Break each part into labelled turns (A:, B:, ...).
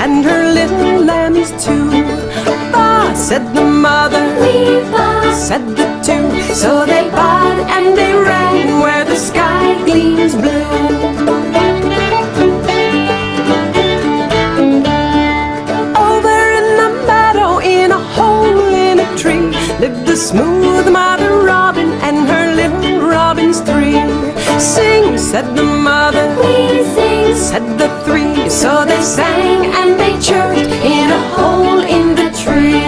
A: and her little lambs too. Ba, said the mother,
B: wee ba,
A: said the two. So they bawed and they ran where the sky gleams blue. Over in the meadow, in a hole in a tree, lived the smooth mother robin and her little robins three. Sing, said the mother,
B: we sing,
A: said the three. So they sang and they chirped in a hole in the tree.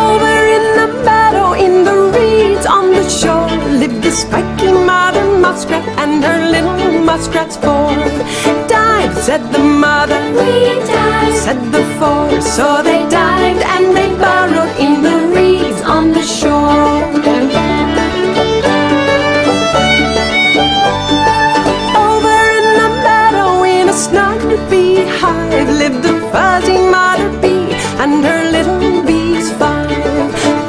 A: Over in the meadow, in the reeds on the shore, lived the spiky mother muskrat and her little muskrats four. Dive, said the mother,
B: we dive,
A: said the four. So they dived and they burrowed in the reeds on the shore. Over in the meadow, in a snug beehive, lived the fuzzy mother bee and her little bees five.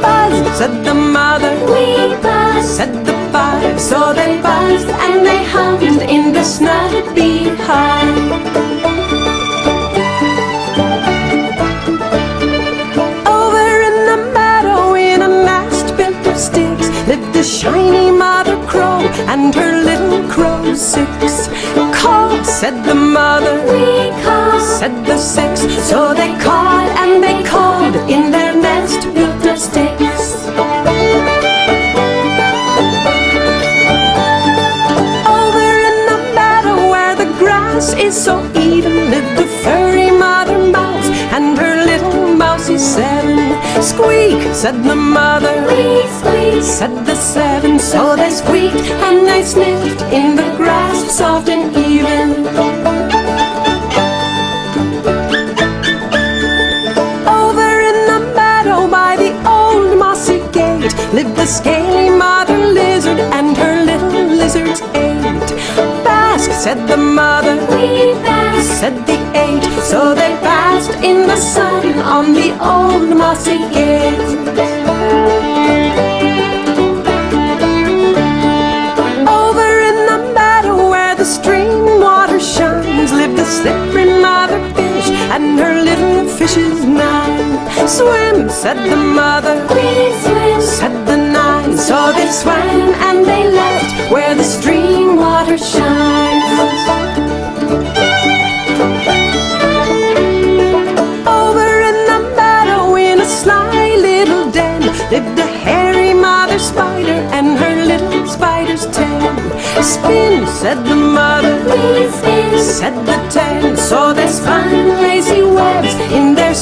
A: Buzz, said the mother,
B: we buzz,
A: said the five. So they buzzed and they hummed in the snug beehive. Over in the meadow, in a nest built of sticks, lived the shiny mother crow and her little crows six. Caw, said the mother,
B: we call,
A: said the six. So they cawed and they called in their nest built of sticks. Over in the meadow where the grass is so even, lived the furry mother mouse and her little mousey seven. Squeak, said the mother,
B: we squeak,
A: said the seven. So they squeaked and they sniffed in the grass soft and even. Over in the meadow by the old mossy gate, lived the scaly mother lizard and her little lizards eight. Bask, said the mother,
B: we bask,
A: said the eight. So they basked in the sun on the old mossy gate. Over in the meadow where the stream water shines, lived the slippery mother fish and her little fishes nine. Swim, said the mother,
B: we swim,
A: said the nine. So they swam and they left where the stream water shines. Over in the meadow, in a sly little den, lived a hairy mother spider and her little spider's ten. Spin, said the mother,
B: we spin,
A: said the ten. So they spun lazy webs in their